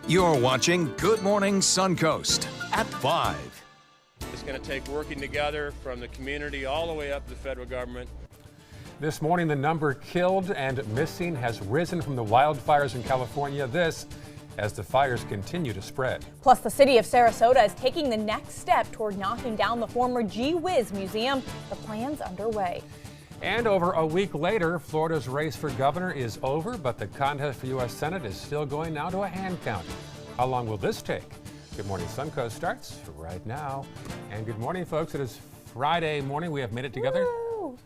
You're watching Good Morning Suncoast at 5. It's going to take working together from the community all the way up to the federal government. This morning, the number killed and missing has risen from the wildfires in California. This as the fires continue to spread. Plus, the city of Sarasota is taking the next step toward knocking down the former Gee Whiz Museum. The plan's underway. And over a week later, Florida's race for governor is over, but the contest for U.S. Senate is still going now to a hand count. How long will this take? Good Morning Suncoast starts right now. And good morning, folks. It is Friday morning. We have made it together. Woo!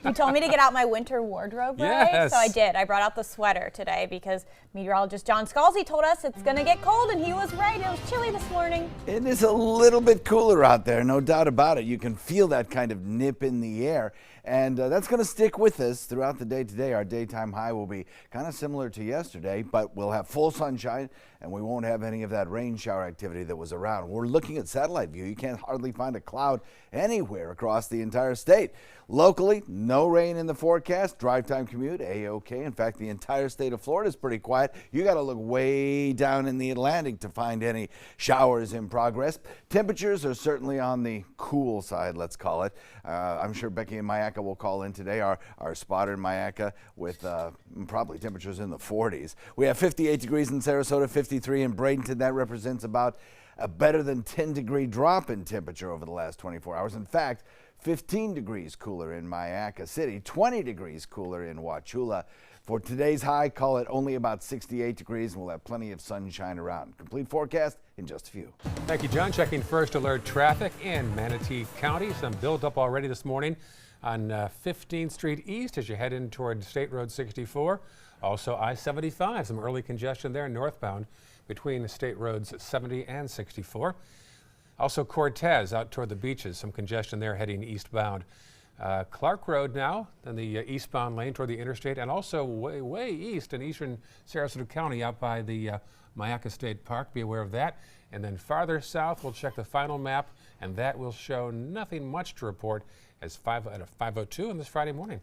You told me to get out my winter wardrobe, right? Yes. So I did. I brought out the sweater today because meteorologist John Scalzi told us it's going to get cold, and he was right. It was chilly this morning. It is a little bit cooler out there, no doubt about it. You can feel that kind of nip in the air, and that's going to stick with us throughout the day today. Our daytime high will be kind of similar to yesterday, but we'll have full sunshine, and we won't have any of that rain shower activity that was around. We're looking at satellite view. You can't hardly find a cloud anywhere across the entire state. Locally, no rain in the forecast. Drive time commute, A-OK. In fact, the entire state of Florida is pretty quiet. You got to look way down in the Atlantic to find any showers in progress. Temperatures are certainly on the cool side, let's call it. I'm sure Becky and Mayaca will call in today, our spotter in Mayaca, with probably temperatures in the 40s. We have 58 degrees in Sarasota, 53 in Bradenton. That represents about a better than 10-degree drop in temperature over the last 24 hours. In fact, 15 degrees cooler in Mayaca City, 20 degrees cooler in Wauchula. For today's high, call it only about 68 degrees, and we'll have plenty of sunshine around. Complete forecast in just a few. Thank you, John. Checking first alert traffic in Manatee County. Some build up already this morning on 15th Street East as you head in toward State Road 64. Also I-75, some early congestion there northbound between State Roads 70 and 64. Also Cortez out toward the beaches, some congestion there heading eastbound. Clark Road now, in the eastbound lane toward the interstate, and also way east in eastern Sarasota County out by the Mayaca State Park. Be aware of that. And then farther south, we'll check the final map, and that will show nothing much to report as 5:02 on this Friday morning.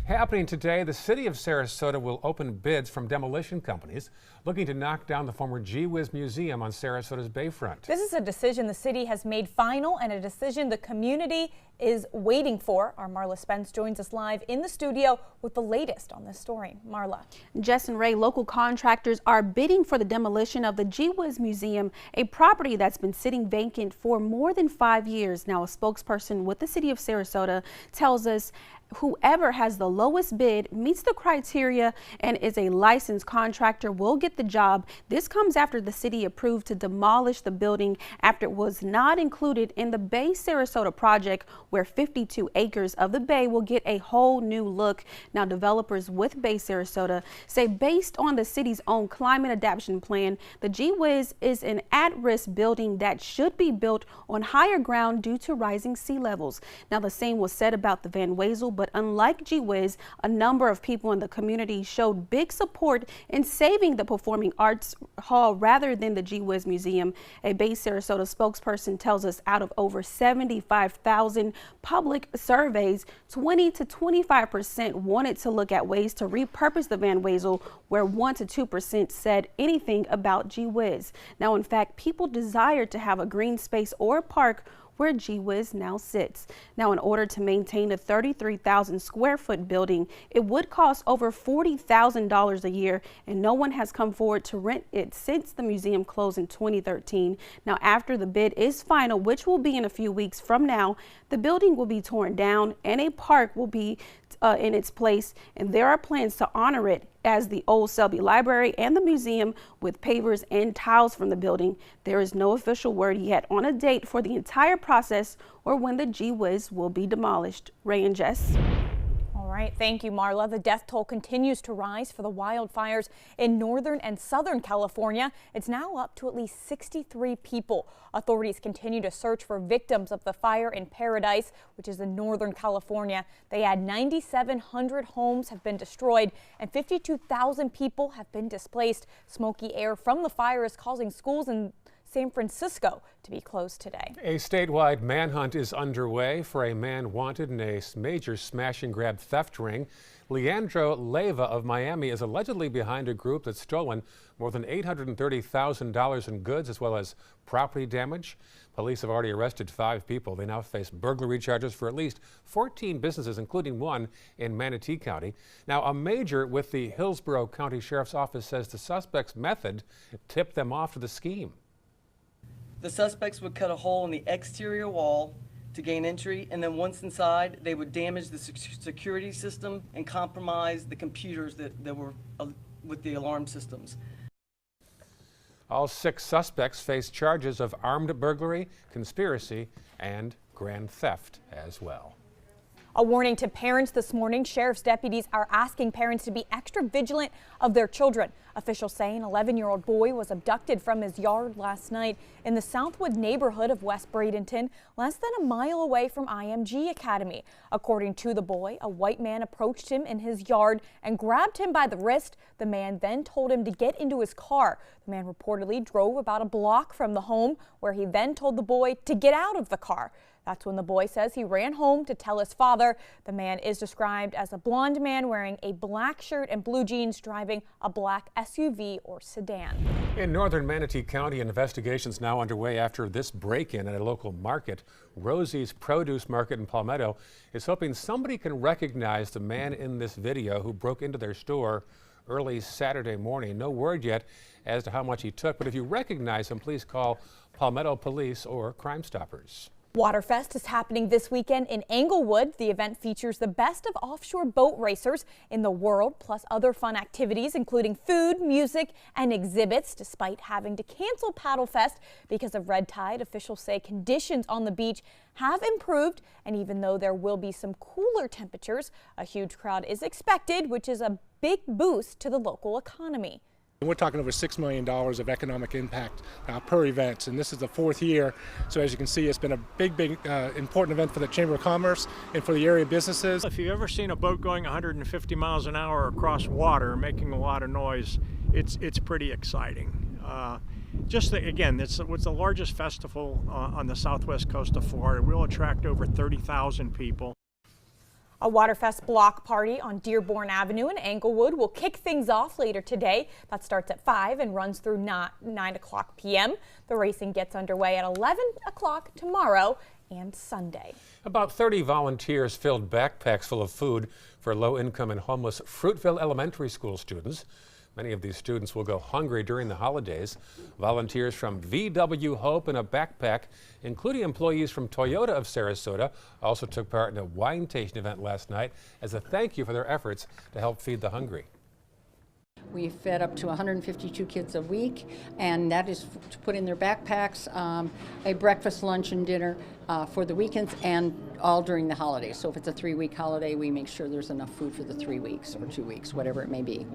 Happening today, the city of Sarasota will open bids from demolition companies looking to knock down the former Gee Whiz Museum on Sarasota's Bayfront. This is a decision the city has made final and a decision the community is waiting for. Our Marla Spence joins us live in the studio with the latest on this story. Marla. Jess and Ray, local contractors are bidding for the demolition of the Gee Whiz Museum, a property that's been sitting vacant for more than 5 years. Now, a spokesperson with the city of Sarasota tells us whoever has the lowest bid, meets the criteria, and is a licensed contractor will get the job. This comes after the city approved to demolish the building after it was not included in the Bay Sarasota project, where 52 acres of the bay will get a whole new look. Now, developers with Bay Sarasota say based on the city's own climate adaptation plan, the Gee Whiz is an at-risk building that should be built on higher ground due to rising sea levels. Now, the same was said about the Van Wezel, but unlike Gee Whiz, a number of people in the community showed big support in saving the Performing Arts Hall rather than the Gee Whiz Museum. A Bay Sarasota spokesperson tells us out of over 75,000 public surveys, 20 to 25% wanted to look at ways to repurpose the Van Wezel, where 1 to 2% said anything about Gee Whiz. Now, in fact, people desire to have a green space or park where Gee Whiz now sits. Now, in order to maintain a 33,000 square foot building, it would cost over $40,000 a year, and no one has come forward to rent it since the museum closed in 2013. Now, after the bid is final, which will be in a few weeks from now, the building will be torn down and a park will be in its place, and there are plans to honor it as the old Selby Library and the museum with pavers and tiles from the building. There is no official word yet on a date for the entire process or when the Gee Whiz will be demolished. Ray and Jess. All right, thank you, Marla. The death toll continues to rise for the wildfires in northern and southern California. It's now up to at least 63 people. Authorities continue to search for victims of the fire in Paradise, which is in northern California. They add 9,700 homes have been destroyed and 52,000 people have been displaced. Smoky air from the fire is causing schools and San Francisco to be closed today. A statewide manhunt is underway for a man wanted in a major smash and grab theft ring. Leandro Leyva of Miami is allegedly behind a group that's stolen more than $830,000 in goods as well as property damage. Police have already arrested 5 people. They now face burglary charges for at least 14 businesses, including one in Manatee County. Now, a major with the Hillsborough County Sheriff's Office says the suspect's method tipped them off to the scheme. The suspects would cut a hole in the exterior wall to gain entry, and then once inside, they would damage the security system and compromise the computers that were with the alarm systems. All 6 suspects face charges of armed burglary, conspiracy, and grand theft as well. A warning to parents this morning. Sheriff's deputies are asking parents to be extra vigilant of their children. Officials say an 11-year-old boy was abducted from his yard last night in the Southwood neighborhood of West Bradenton, less than a mile away from IMG Academy. According to the boy, a white man approached him in his yard and grabbed him by the wrist. The man then told him to get into his car. The man reportedly drove about a block from the home, where he then told the boy to get out of the car. That's when the boy says he ran home to tell his father. The man is described as a blonde man wearing a black shirt and blue jeans, driving a black SUV or sedan. In northern Manatee County, investigations now underway after this break-in at a local market. Rosie's Produce Market in Palmetto is hoping somebody can recognize the man in this video who broke into their store early Saturday morning. No word yet as to how much he took, but if you recognize him, please call Palmetto Police or Crime Stoppers. Waterfest is happening this weekend in Englewood. The event features the best of offshore boat racers in the world, plus other fun activities, including food, music, and exhibits. Despite having to cancel Paddlefest because of red tide, officials say conditions on the beach have improved, and even though there will be some cooler temperatures, a huge crowd is expected, which is a big boost to the local economy. We're talking over $6 million of economic impact per event, and this is the 4th year. So as you can see, it's been a big, important event for the Chamber of Commerce and for the area businesses. If you've ever seen a boat going 150 miles an hour across water, making a lot of noise, it's pretty exciting. Again, it's the largest festival on the southwest coast of Florida. It will attract over 30,000 people. A Waterfest block party on Dearborn Avenue in Englewood will kick things off later today. That starts at 5 and runs through 9 o'clock p.m. The racing gets underway at 11 o'clock tomorrow and Sunday. About 30 volunteers filled backpacks full of food for low-income and homeless Fruitville Elementary School students. Many of these students will go hungry during the holidays. Volunteers from VW Hope in a backpack, including employees from Toyota of Sarasota, also took part in a wine tasting event last night as a thank you for their efforts to help feed the hungry. We fed up to 152 kids a week, and that is to put in their backpacks a breakfast, lunch, and dinner for the weekends and all during the holidays. So if it's a 3-week holiday, we make sure there's enough food for the 3 weeks or 2 weeks, whatever it may be.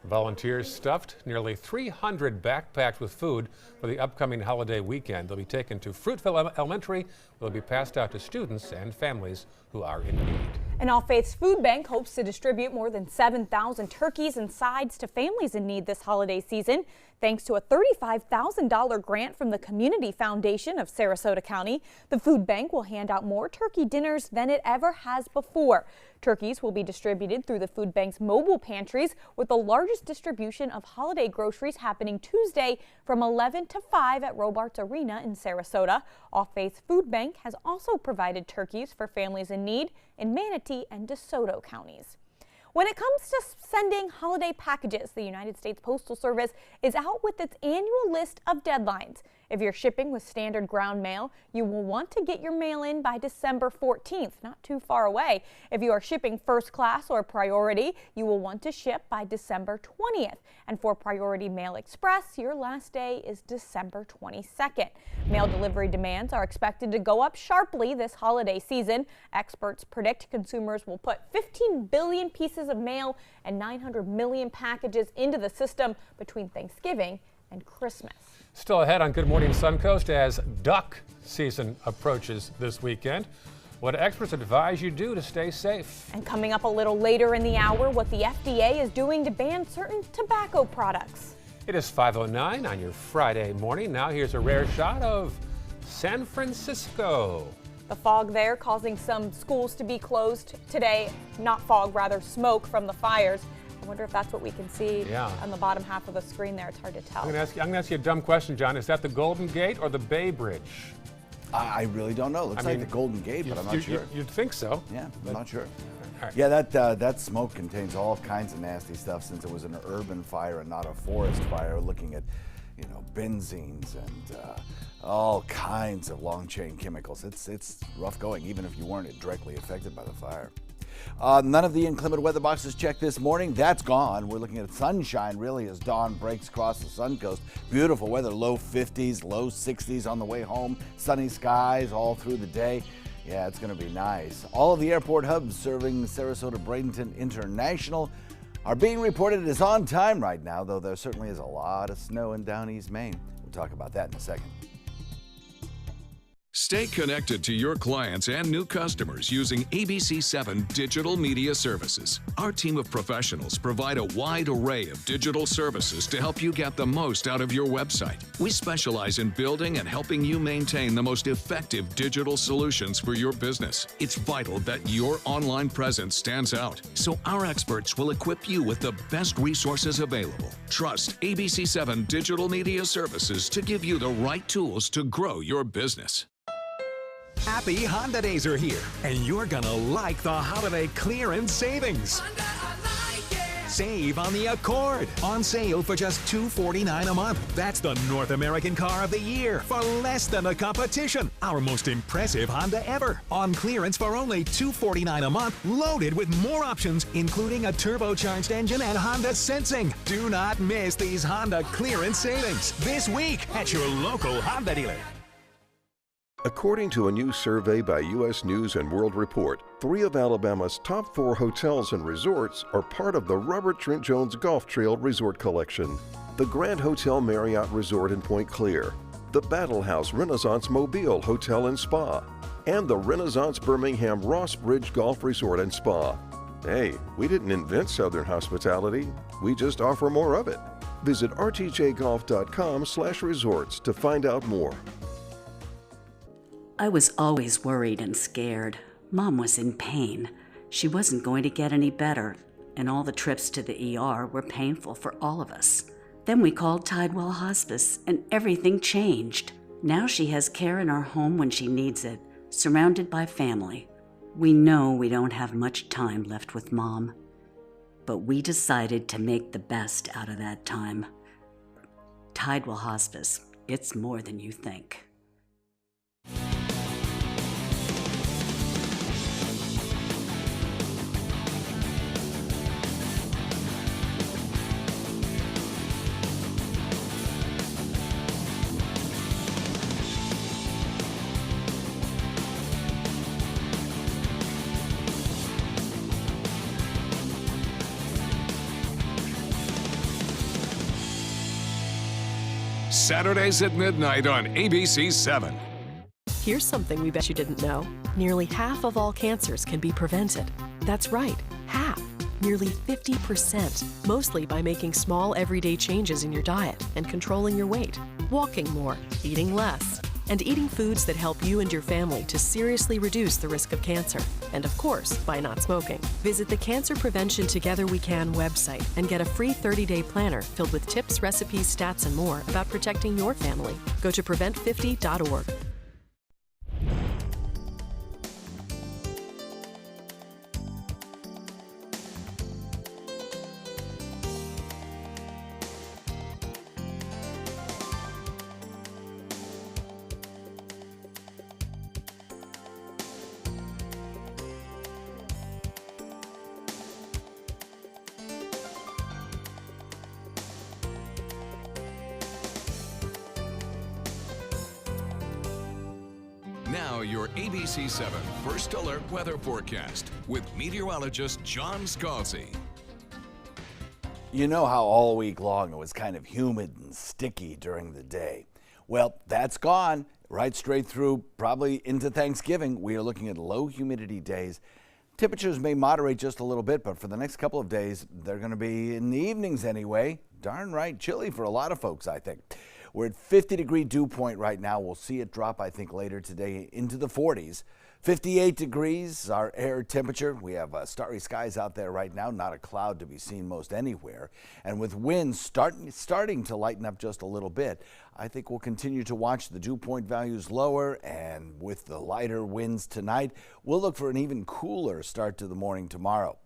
Volunteers stuffed nearly 300 backpacks with food for the upcoming holiday weekend. They'll be taken to Fruitville Elementary. They'll be passed out to students and families who are in need. An All Faiths Food Bank hopes to distribute more than 7,000 turkeys and sides to families in need this holiday season. Thanks to a $35,000 grant from the Community Foundation of Sarasota County, the food bank will hand out more turkey dinners than it ever has before. Turkeys will be distributed through the food bank's mobile pantries, with the largest distribution of holiday groceries happening Tuesday from 11 to 5 at Robarts Arena in Sarasota. All Faiths Food Bank has also provided turkeys for families in need in Manatee and DeSoto counties. When it comes to sending holiday packages, the United States Postal Service is out with its annual list of deadlines. If you're shipping with standard ground mail, you will want to get your mail in by December 14th, not too far away. If you are shipping first class or priority, you will want to ship by December 20th. And for Priority Mail Express, your last day is December 22nd. Mail delivery demands are expected to go up sharply this holiday season. Experts predict consumers will put 15 billion pieces of mail and 900 million packages into the system between Thanksgiving and Christmas. Still ahead on Good Morning Suncoast as duck season approaches this weekend. What experts advise you do to stay safe. And coming up a little later in the hour, what the FDA is doing to ban certain tobacco products. It is 5:09 on your Friday morning. Now here's a rare shot of San Francisco. The fog there causing some schools to be closed today. Not fog, rather smoke from the fires. I wonder if that's what we can see on the bottom half of the screen there. It's hard to tell. I'm going to ask you a dumb question, John. Is that the Golden Gate or the Bay Bridge? I really don't know. Looks like the Golden Gate, but I'm not sure. You'd think so. Yeah, I'm not sure. Right. Yeah, that smoke contains all kinds of nasty stuff since it was an urban fire and not a forest fire. Looking at, benzenes and all kinds of long chain chemicals. It's rough going, even if you weren't directly affected by the fire. None of the inclement weather boxes checked this morning. That's gone. We're looking at sunshine really as dawn breaks across the Suncoast. Beautiful weather, low 50s, low 60s on the way home. Sunny skies all through the day. Yeah, it's going to be nice. All of the airport hubs serving Sarasota Bradenton International are being reported as on time right now, though there certainly is a lot of snow in down East Maine. We'll talk about that in a second. Stay connected to your clients and new customers using ABC7 Digital Media Services. Our team of professionals provide a wide array of digital services to help you get the most out of your website. We specialize in building and helping you maintain the most effective digital solutions for your business. It's vital that your online presence stands out, so our experts will equip you with the best resources available. Trust ABC7 Digital Media Services to give you the right tools to grow your business. Happy Honda Days are here, and you're gonna like the holiday clearance savings. Save on the Accord, on sale for just $249 a month. That's the North American car of the year for less than the competition. Our most impressive Honda ever, on clearance for only $249 a month, loaded with more options, including a turbocharged engine and Honda Sensing. Do not miss these Honda clearance savings this week at your local Honda dealer. According to a new survey by U.S. News & World Report, 3 of Alabama's top 4 hotels and resorts are part of the Robert Trent Jones Golf Trail Resort Collection. The Grand Hotel Marriott Resort in Point Clear, the Battle House Renaissance Mobile Hotel and Spa, and the Renaissance Birmingham Ross Bridge Golf Resort and Spa. Hey, we didn't invent Southern hospitality, we just offer more of it. Visit rtjgolf.com/resorts to find out more. I was always worried and scared. Mom was in pain. She wasn't going to get any better, and all the trips to the ER were painful for all of us. Then we called Tidewell Hospice, and everything changed. Now she has care in our home when she needs it, surrounded by family. We know we don't have much time left with Mom, but we decided to make the best out of that time. Tidewell Hospice, it's more than you think. Saturdays at midnight on ABC7. Here's something we bet you didn't know. Nearly half of all cancers can be prevented. That's right, half. Nearly 50%, mostly by making small everyday changes in your diet and controlling your weight, walking more, eating less, and eating foods that help you and your family to seriously reduce the risk of cancer. And of course, by not smoking. Visit the Cancer Prevention Together We Can website and get a free 30-day planner filled with tips, recipes, stats, and more about protecting your family. Go to prevent50.org. Now your ABC7 First Alert weather forecast with meteorologist John Scalzi. You know how all week long it was kind of humid and sticky during the day. Well, that's gone right straight through, probably into Thanksgiving. We are looking at low humidity days. Temperatures may moderate just a little bit, but for the next couple of days, they're going to be in the evenings anyway, darn right chilly for a lot of folks, I think. We're at 50-degree dew point right now. We'll see it drop, I think, later today into the 40s. 58 degrees, our air temperature. We have starry skies out there right now, not a cloud to be seen most anywhere. And with winds starting to lighten up just a little bit, I think we'll continue to watch the dew point values lower, and with the lighter winds tonight, we'll look for an even cooler start to the morning tomorrow.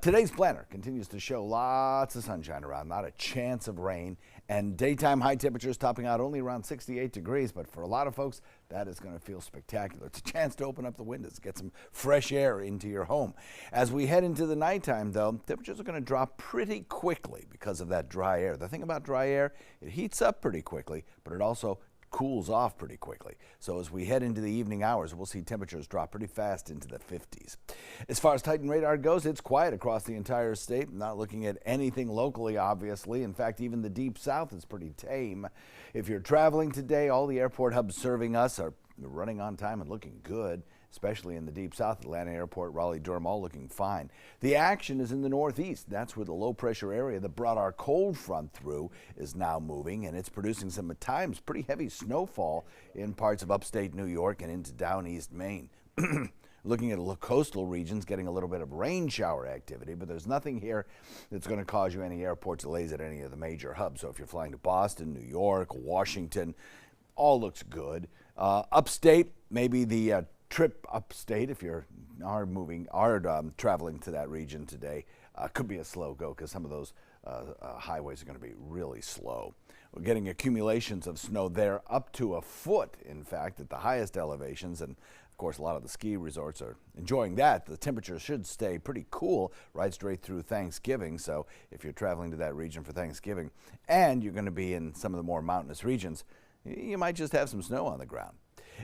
Today's planner continues to show lots of sunshine around, not a chance of rain, and daytime high temperatures topping out only around 68 degrees, but for a lot of folks, that is going to feel spectacular. It's a chance to open up the windows, get some fresh air into your home. As we head into the nighttime, though, temperatures are going to drop pretty quickly because of that dry air. The thing about dry air, it heats up pretty quickly, but it also cools off pretty quickly. So as we head into the evening hours, we'll see temperatures drop pretty fast into the 50s. As far as Titan radar goes, it's quiet across the entire state. Not looking at anything locally, obviously. In fact, even the deep south is pretty tame. If you're traveling today, all the airport hubs serving us are running on time and looking good, especially in the deep south. Atlanta Airport, Raleigh, Durham, all looking fine. The action is in the northeast. That's where the low pressure area that brought our cold front through is now moving, and it's producing some at times pretty heavy snowfall in parts of upstate New York and into down east Maine. Looking at coastal regions, getting a little bit of rain shower activity, but there's nothing here that's going to cause you any airport delays at any of the major hubs. So if you're flying to Boston, New York, Washington, all looks good. Upstate, maybe the trip upstate, if you're traveling to that region today, could be a slow go because some of those highways are going to be really slow. We're getting accumulations of snow there up to a foot, in fact, at the highest elevations, and of course a lot of the ski resorts are enjoying that. The temperatures should stay pretty cool right straight through Thanksgiving, so if you're traveling to that region for Thanksgiving and you're going to be in some of the more mountainous regions, you might just have some snow on the ground.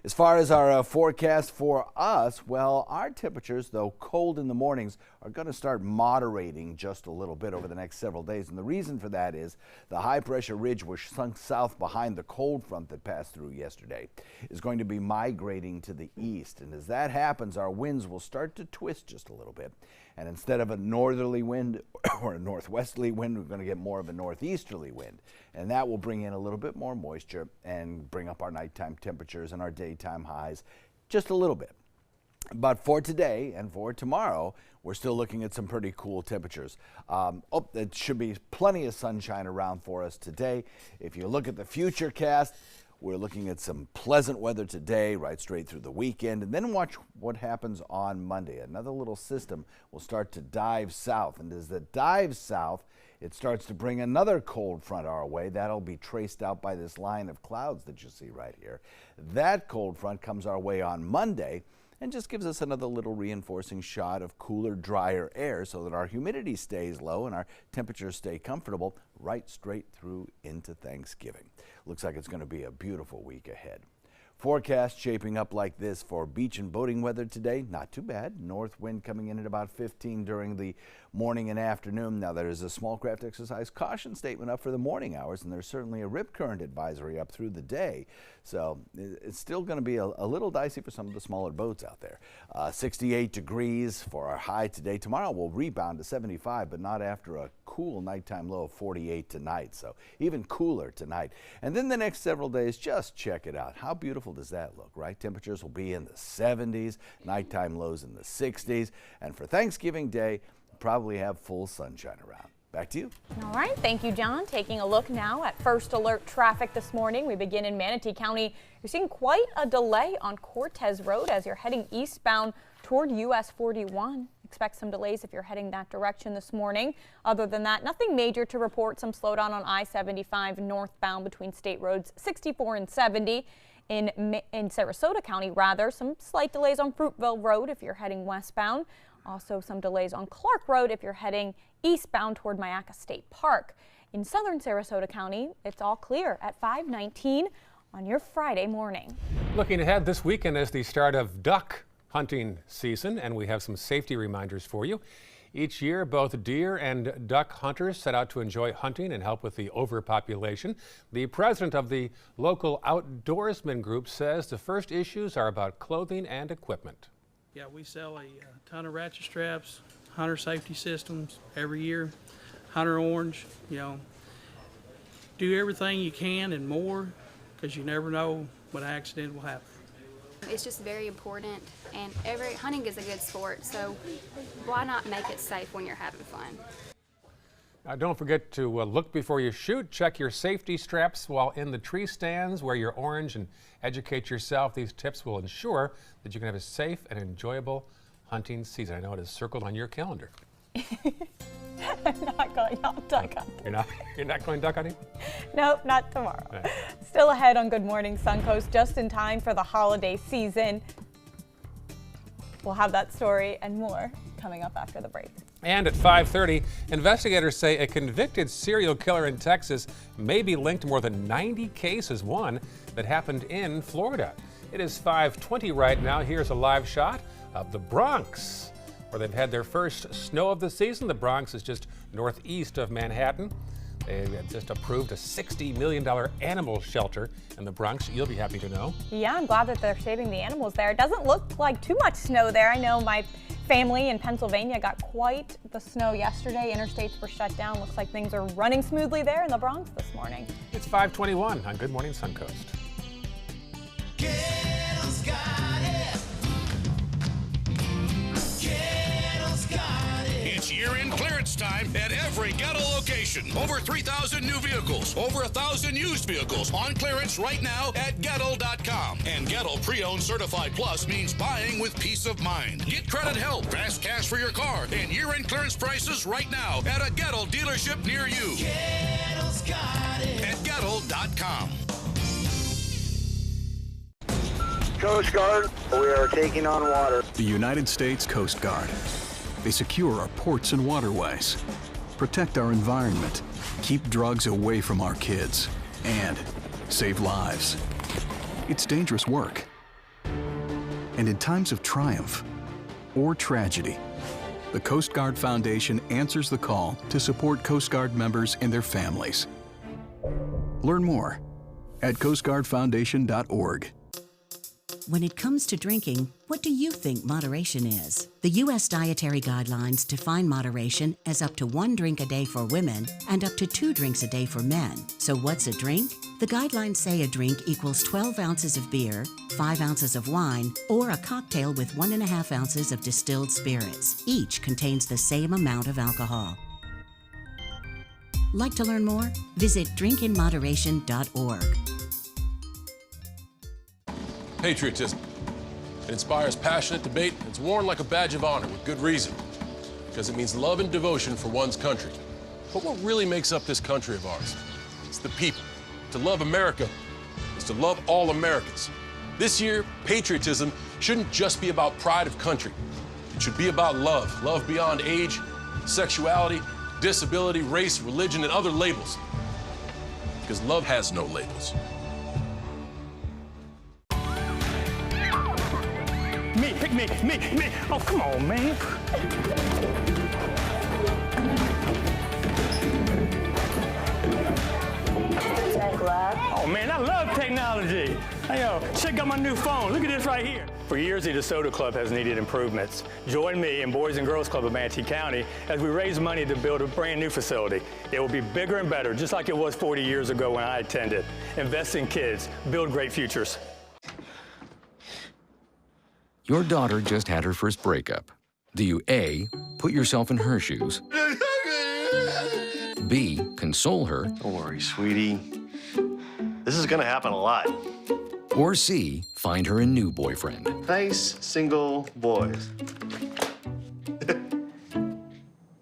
As far as our forecast for us, well, our temperatures, though cold in the mornings, are going to start moderating just a little bit over the next several days. And the reason for that is the high pressure ridge, which sunk south behind the cold front that passed through yesterday, is going to be migrating to the east. And as that happens, our winds will start to twist just a little bit. And instead of a northerly wind or a northwesterly wind, we're going to get more of a northeasterly wind. And that will bring in a little bit more moisture and bring up our nighttime temperatures and our daytime highs just a little bit. But for today and for tomorrow, we're still looking at some pretty cool temperatures. There should be plenty of sunshine around for us today. If you look at the future cast, we're looking at some pleasant weather today, right straight through the weekend, and then watch what happens on Monday. Another little system will start to dive south, and as it dives south, it starts to bring another cold front our way. That'll be traced out by this line of clouds that you see right here. That cold front comes our way on Monday and just gives us another little reinforcing shot of cooler, drier air so that our humidity stays low and our temperatures stay comfortable right straight through into Thanksgiving. Looks like it's going to be a beautiful week ahead. Forecast shaping up like this for beach and boating weather today. Not too bad. North wind coming in at about 15 during the morning and afternoon. Now there is a small craft exercise caution statement up for the morning hours, and there's certainly a rip current advisory up through the day. So it's still going to be a little dicey for some of the smaller boats out there. 68 degrees for our high today. Tomorrow we'll rebound to 75, but not after a cool nighttime low of 48 tonight. So even cooler tonight. And then the next several days, just check it out. How beautiful does that look, right? Temperatures will be in the 70s, nighttime lows in the 60s, and for Thanksgiving Day, probably have full sunshine around. Back to you. All right, thank you, John. Taking a look now at first alert traffic this morning. We begin in Manatee County. You're seeing quite a delay on Cortez Road as you're heading eastbound toward US 41. Expect some delays if you're heading that direction this morning. Other than that, nothing major to report. Some slowdown on I-75 northbound between State Roads 64 and 70. In Sarasota County, some slight delays on Fruitville Road if you're heading westbound. Also some delays on Clark Road if you're heading eastbound toward Mayaca State Park. In southern Sarasota County, it's all clear at 5:19 on your Friday morning. Looking ahead, this weekend is the start of duck hunting season, and we have some safety reminders for you. Each year, both deer and duck hunters set out to enjoy hunting and help with the overpopulation. The president of the local outdoorsman group says the first issues are about clothing and equipment. Yeah, we sell a ton of ratchet straps, hunter safety systems every year. Hunter orange, you know, do everything you can and more, because you never know what accident will happen. It's just very important, and hunting is a good sport, so why not make it safe when you're having fun? Don't forget to look before you shoot. Check your safety straps while in the tree stands. Wear your orange and educate yourself. These tips will ensure that you can have a safe and enjoyable hunting season. I know it is circled on your calendar. I'm not going out duck hunting. You're not going duck hunting? Nope, not tomorrow. Right. Still ahead on Good Morning Suncoast, just in time for the holiday season. We'll have that story and more coming up after the break. And at 5:30, investigators say a convicted serial killer in Texas may be linked to more than 90 cases, one that happened in Florida. It is 5:20 right now. Here's a live shot of the Bronx, where they've had their first snow of the season. The Bronx is just northeast of Manhattan. They just approved a $60 million animal shelter in the Bronx. You'll be happy to know. Yeah, I'm glad that they're saving the animals there. It doesn't look like too much snow there. I know my family in Pennsylvania got quite the snow yesterday. Interstates were shut down. Looks like things are running smoothly there in the Bronx this morning. It's 5:21 on Good Morning Suncoast. It's year-end clearance time at every Gettle location. Over 3,000 new vehicles, over 1,000 used vehicles on clearance right now at Gettle.com. And Gettle Pre-Owned Certified Plus means buying with peace of mind. Get credit help, fast cash for your car, and year-end clearance prices right now at a Gettle dealership near you. Gettle's got it. At Gettle.com. Coast Guard, we are taking on water. The United States Coast Guard. They secure our ports and waterways, protect our environment, keep drugs away from our kids, and save lives. It's dangerous work. And in times of triumph or tragedy, the Coast Guard Foundation answers the call to support Coast Guard members and their families. Learn more at coastguardfoundation.org. When it comes to drinking, what do you think moderation is? The U.S. Dietary Guidelines define moderation as up to 1 drink a day for women and up to 2 drinks a day for men. So what's a drink? The guidelines say a drink equals 12 ounces of beer, 5 ounces of wine, or a cocktail with 1.5 ounces of distilled spirits. Each contains the same amount of alcohol. Like to learn more? Visit drinkinmoderation.org. Patriotism. It inspires passionate debate, and it's worn like a badge of honor with good reason, because it means love and devotion for one's country. But what really makes up this country of ours? It's the people. To love America is to love all Americans. This year, patriotism shouldn't just be about pride of country. It should be about love. Love beyond age, sexuality, disability, race, religion, and other labels. Because love has no labels. Me, pick me. Oh, come on, man. Oh, man, I love technology. Hey, yo, check out my new phone. Look at this right here. For years, the DeSoto Club has needed improvements. Join me and Boys and Girls Club of Manatee County as we raise money to build a brand new facility. It will be bigger and better, just like it was 40 years ago when I attended. Invest in kids, build great futures. Your daughter just had her first breakup. Do you A, put yourself in her shoes? B, console her? Don't worry, sweetie. This is gonna happen a lot. Or C, find her a new boyfriend? Nice, single boys. That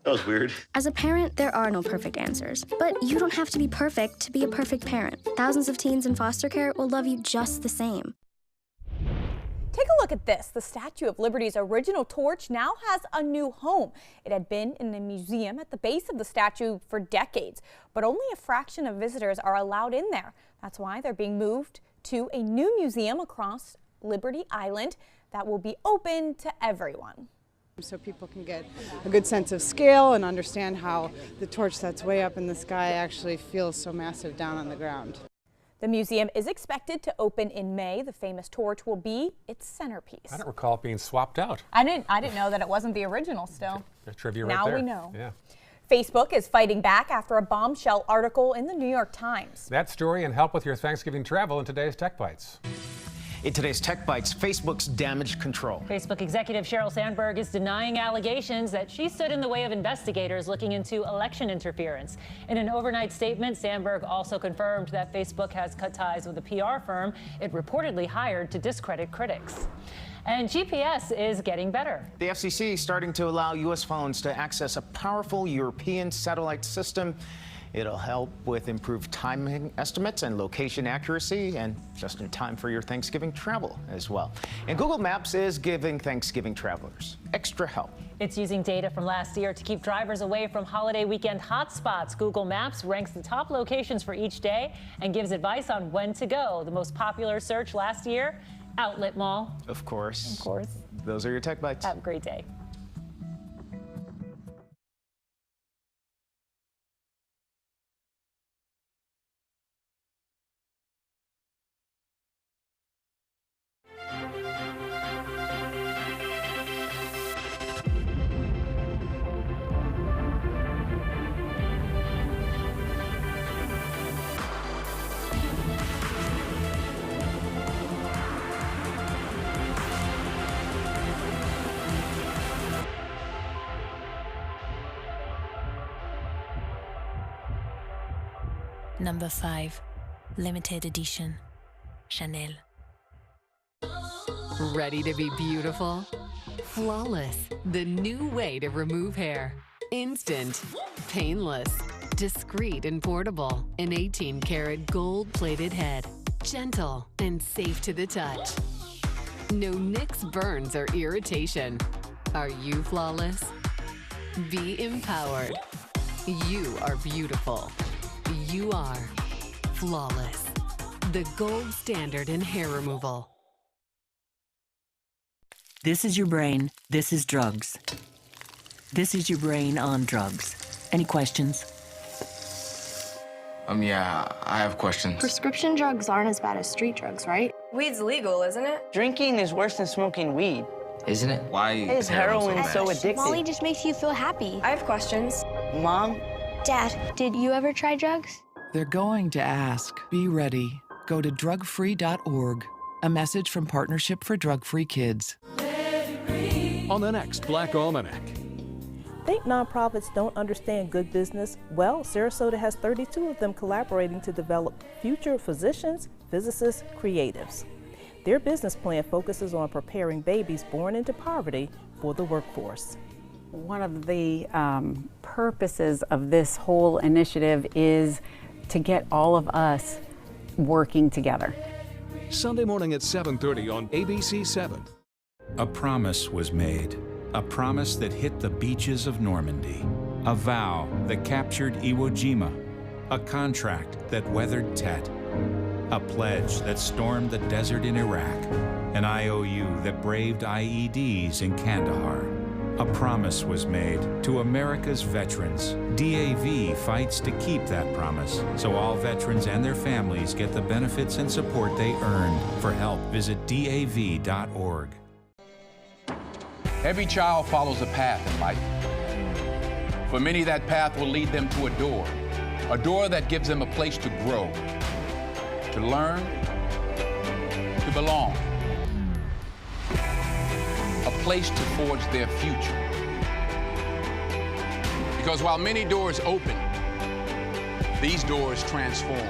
was weird. As a parent, there are no perfect answers. But you don't have to be perfect to be a perfect parent. Thousands of teens in foster care will love you just the same. Take a look at this. The Statue of Liberty's original torch now has a new home. It had been in a museum at the base of the statue for decades, but only a fraction of visitors are allowed in there. That's why they're being moved to a new museum across Liberty Island that will be open to everyone. So people can get a good sense of scale and understand how the torch that's way up in the sky actually feels so massive down on the ground. The museum is expected to open in May. The famous torch will be its centerpiece. I don't recall it being swapped out. I didn't know that it wasn't the original still. A trivia right now there. we know. Yeah. Facebook is fighting back after a bombshell article in the New York Times. That story and help with your Thanksgiving travel in today's Tech Bites. In today's Tech Bites, Facebook's damage control. Facebook executive Sheryl Sandberg is denying allegations that she stood in the way of investigators looking into election interference. In an overnight statement, Sandberg also confirmed that Facebook has cut ties with a PR firm it reportedly hired to discredit critics. And GPS is getting better. The FCC is starting to allow U.S. phones to access a powerful European satellite system. It'll help with improved timing estimates and location accuracy, and just in time for your Thanksgiving travel as well. And Google Maps is giving Thanksgiving travelers extra help. It's using data from last year to keep drivers away from holiday weekend hotspots. Google Maps ranks the top locations for each day and gives advice on when to go. The most popular search last year, Outlet Mall. Of course. Of course. Those are your Tech Bites. Have a great day. Number 5, limited edition, Chanel. Ready to be beautiful? Flawless, the new way to remove hair. Instant, painless, discreet and portable. An 18-karat gold-plated head. Gentle and safe to the touch. No nicks, burns, or irritation. Are you flawless? Be empowered. You are beautiful. You are flawless. The gold standard in hair removal. This is your brain. This is drugs. This is your brain on drugs. Any questions? Yeah, I have questions. Prescription drugs aren't as bad as street drugs, right? Weed's legal, isn't it? Drinking is worse than smoking weed. Isn't it? Why is heroin so addictive? Molly just makes you feel happy. I have questions. Mom? Dad, did you ever try drugs? They're going to ask. Be ready. Go to drugfree.org. A message from Partnership for Drug-Free Kids. On the next Black Almanac. Think nonprofits don't understand good business? Well, Sarasota has 32 of them collaborating to develop future physicians, physicists, creatives. Their business plan focuses on preparing babies born into poverty for the workforce. One of the purposes of this whole initiative is to get all of us working together. Sunday morning at 7:30 on ABC 7. A promise was made, a promise that hit the beaches of Normandy, a vow that captured Iwo Jima, a contract that weathered Tet, a pledge that stormed the desert in Iraq, an IOU that braved IEDs in Kandahar. A promise was made to America's veterans. DAV fights to keep that promise, so all veterans and their families get the benefits and support they earned. For help, visit DAV.org. Every child follows a path in life. For many, that path will lead them to a door that gives them a place to grow, to learn, to belong. A place to forge their future. Because while many doors open, these doors transform.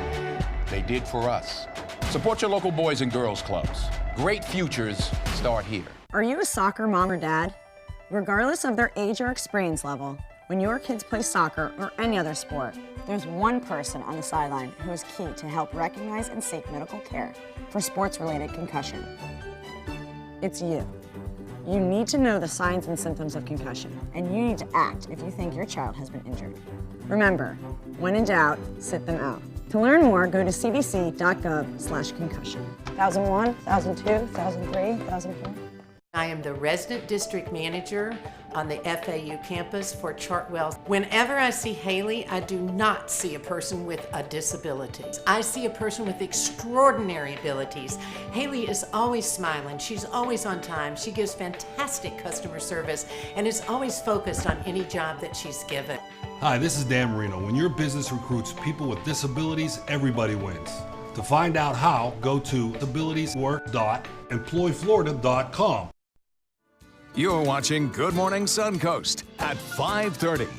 They did for us. Support your local Boys and Girls Clubs. Great futures start here. Are you a soccer mom or dad? Regardless of their age or experience level, when your kids play soccer or any other sport, there's one person on the sideline who is key to help recognize and seek medical care for sports-related concussion. It's you. You need to know the signs and symptoms of concussion, and you need to act if you think your child has been injured. Remember, when in doubt, sit them out. To learn more, go to cdc.gov/concussion. 1001, 1002, 1003, 1004. I am the resident district manager on the FAU campus for Chartwell. Whenever I see Haley, I do not see a person with a disability. I see a person with extraordinary abilities. Haley is always smiling. She's always on time. She gives fantastic customer service and is always focused on any job that she's given. Hi, this is Dan Marino. When your business recruits people with disabilities, everybody wins. To find out how, go to abilitieswork.employflorida.com. You're watching Good Morning Suncoast at 5:30.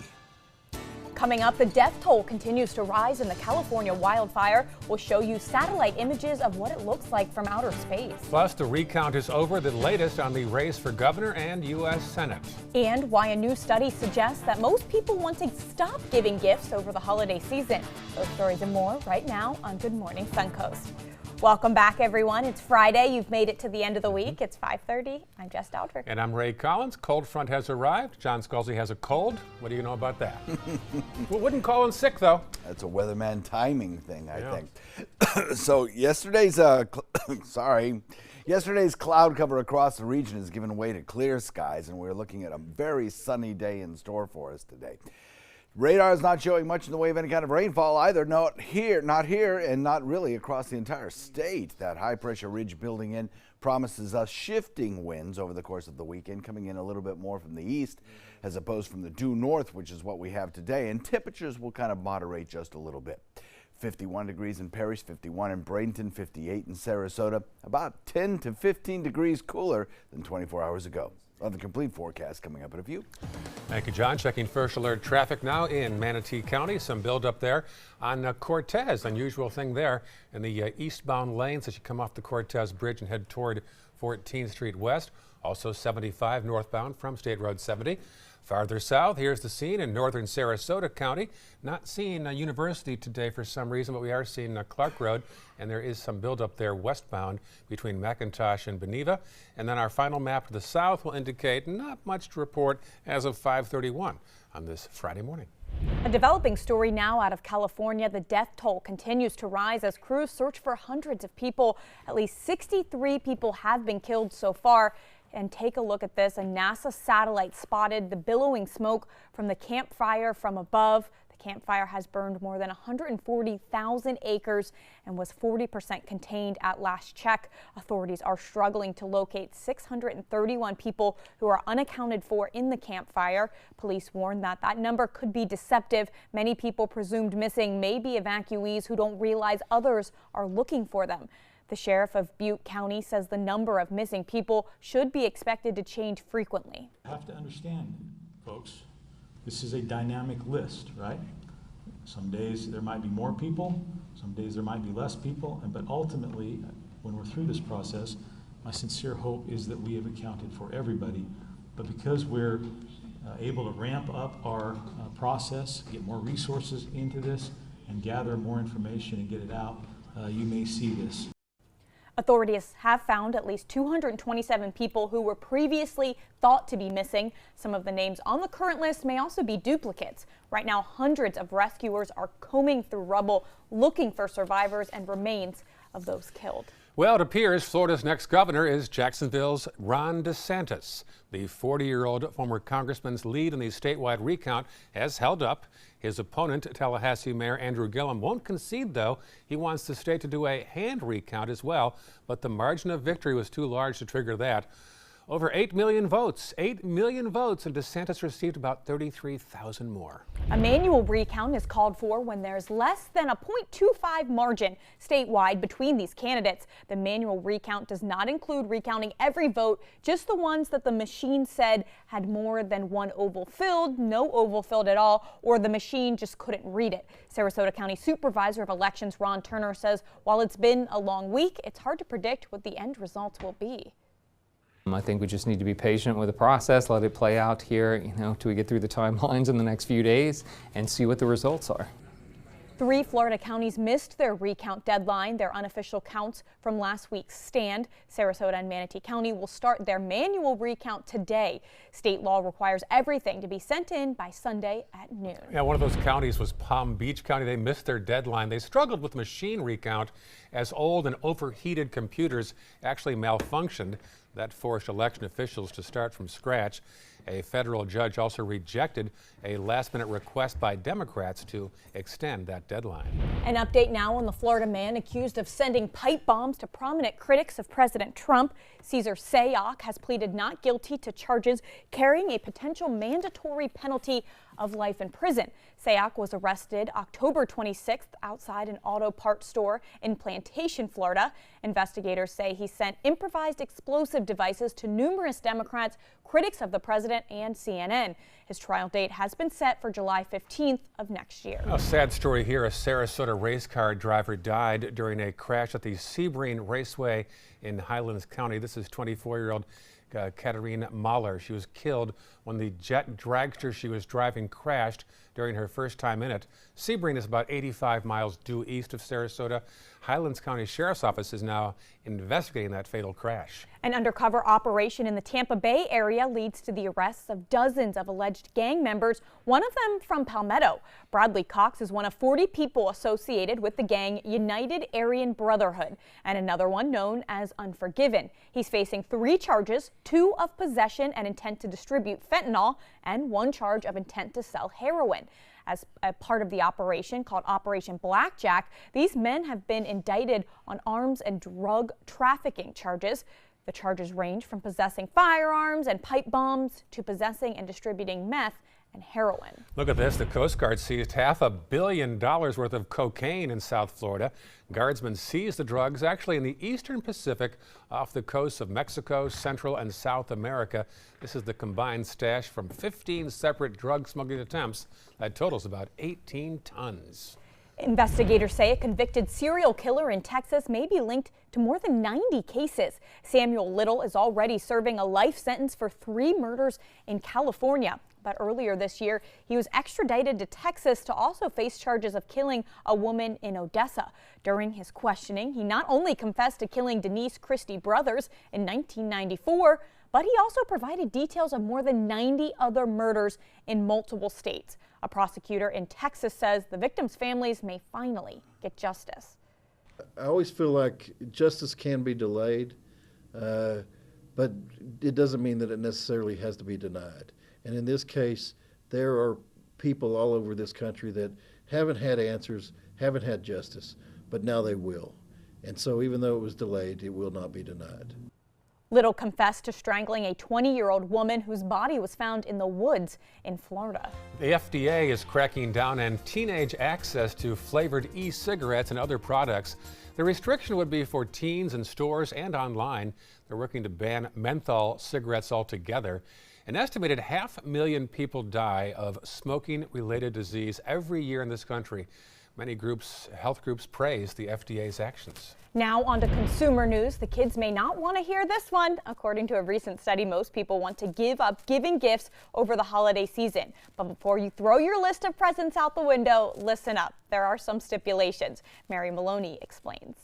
Coming up, the death toll continues to rise in the California wildfire. We'll show you satellite images of what it looks like from outer space. Plus, the recount is over, the latest on the race for governor and U.S. Senate. And why a new study suggests that most people want to stop giving gifts over the holiday season. Those stories and more right now on Good Morning Suncoast. Welcome back, everyone. It's Friday. You've made it to the end of the week. It's 5:30. I'm Jess Dowdrick. And I'm Ray Collins. Cold front has arrived. John Scalzi has a cold. What do you know about that? We wouldn't call him sick, though. That's a weatherman timing thing, I think. So yesterday's yesterday's cloud cover across the region has given way to clear skies, and we're looking at a very sunny day in store for us today. Radar is not showing much in the way of any kind of rainfall either. Not here, and not really across the entire state. That high pressure ridge building in promises us shifting winds over the course of the weekend, coming in a little bit more from the east as opposed from the due north, which is what we have today. And temperatures will kind of moderate just a little bit. 51 degrees in Parrish, 51 in Bradenton, 58 in Sarasota, about 10 to 15 degrees cooler than 24 hours ago. On the complete forecast coming up in a few. Thank you, John. Checking first alert traffic now in Manatee County. Some buildup there on Cortez. Unusual thing there in the eastbound lanes as you come off the Cortez Bridge and head toward 14th Street West. Also 75 northbound from State Road 70. Farther south, here's the scene in northern Sarasota County. Not seeing University today for some reason, but we are seeing Clark Road, and there is some buildup there westbound between McIntosh and Beneva. And then our final map to the south will indicate not much to report as of 5:31 on this Friday morning. A developing story now out of California. The death toll continues to rise as crews search for hundreds of people. At least 63 people have been killed so far. And take a look at this. A NASA satellite spotted the billowing smoke from the campfire from above. The campfire has burned more than 140,000 acres and was 40% contained at last check. Authorities are struggling to locate 631 people who are unaccounted for in the campfire. Police warn that that number could be deceptive. Many people presumed missing may be evacuees who don't realize others are looking for them. The sheriff of Butte County says the number of missing people should be expected to change frequently. You have to understand, folks, this is a dynamic list, right? Some days there might be more people, some days there might be less people, but ultimately, when we're through this process, my sincere hope is that we have accounted for everybody. But because we're able to ramp up our process, get more resources into this, and gather more information and get it out, you may see this. Authorities have found at least 227 people who were previously thought to be missing. Some of the names on the current list may also be duplicates. Right now, hundreds of rescuers are combing through rubble looking for survivors and remains of those killed. Well, it appears Florida's next governor is Jacksonville's Ron DeSantis. The 40-year-old former congressman's lead in the statewide recount has held up. His opponent, Tallahassee Mayor Andrew Gillum, won't concede, though. He wants the state to do a hand recount as well, but the margin of victory was too large to trigger that. Over 8 million votes, and DeSantis received about 33,000 more. A manual recount is called for when there's less than a 0.25 margin statewide between these candidates. The manual recount does not include recounting every vote, just the ones that the machine said had more than one oval filled, no oval filled at all, or the machine just couldn't read it. Sarasota County Supervisor of Elections Ron Turner says while it's been a long week, it's hard to predict what the end results will be. I think we just need to be patient with the process, let it play out here, till we get through the timelines in the next few days and see what the results are. 3 Florida counties missed their recount deadline. Their unofficial counts from last week's stand. Sarasota and Manatee County will start their manual recount today. State law requires everything to be sent in by Sunday at noon. Yeah, one of those counties was Palm Beach County. They missed their deadline. They struggled with machine recount as old and overheated computers actually malfunctioned. That forced election officials to start from scratch. A federal judge also rejected a last-minute request by Democrats to extend that deadline. An update now on the Florida man accused of sending pipe bombs to prominent critics of President Trump. Cesar Sayoc has pleaded not guilty to charges carrying a potential mandatory penalty of life in prison. Sayoc was arrested October 26th outside an auto parts store in Plantation, Florida. Investigators say he sent improvised explosive devices to numerous Democrats, critics of the president, and CNN. His trial date has been set for July 15th of next year. A sad story here. A Sarasota race car driver died during a crash at the Sebring Raceway in Highlands County. This is 24-year-old Katerine Mahler. She was killed when the jet dragster she was driving crashed during her first time in it. Sebring is about 85 miles due east of Sarasota. Highlands County Sheriff's Office is now investigating that fatal crash. An undercover operation in the Tampa Bay area leads to the arrests of dozens of alleged gang members, one of them from Palmetto. Bradley Cox is one of 40 people associated with the gang United Aryan Brotherhood, and another one known as Unforgiven. He's facing 3 charges, 2 of possession and intent to distribute fentanyl, and 1 charge of intent to sell heroin. As a part of the operation called Operation Blackjack, these men have been indicted on arms and drug trafficking charges. The charges range from possessing firearms and pipe bombs to possessing and distributing meth and heroin. Look at this. The Coast Guard seized $500 million worth of cocaine in South Florida. Guardsmen seized the drugs actually in the eastern Pacific off the coasts of Mexico, Central and South America. This is the combined stash from 15 separate drug smuggling attempts. That totals about 18 tons. Investigators say a convicted serial killer in Texas may be linked to more than 90 cases. Samuel Little is already serving a life sentence for 3 murders in California. But earlier this year, he was extradited to Texas to also face charges of killing a woman in Odessa. During his questioning, he not only confessed to killing Denise Christie Brothers in 1994, but he also provided details of more than 90 other murders in multiple states. A prosecutor in Texas says the victims' families may finally get justice. I always feel like justice can be delayed, but it doesn't mean that it necessarily has to be denied. And in this case, there are people all over this country that haven't had answers, haven't had justice, but now they will. And so even though it was delayed, it will not be denied. Little confessed to strangling a 20-year-old woman whose body was found in the woods in Florida. The FDA is cracking down on teenage access to flavored e-cigarettes and other products. The restriction would be for teens in stores and online. They're working to ban menthol cigarettes altogether. An estimated 500,000 people die of smoking-related disease every year in this country. Many health groups praise the FDA's actions. Now on to consumer news. The kids may not want to hear this one. According to a recent study, most people want to give up giving gifts over the holiday season. But before you throw your list of presents out the window, listen up. There are some stipulations. Mary Maloney explains.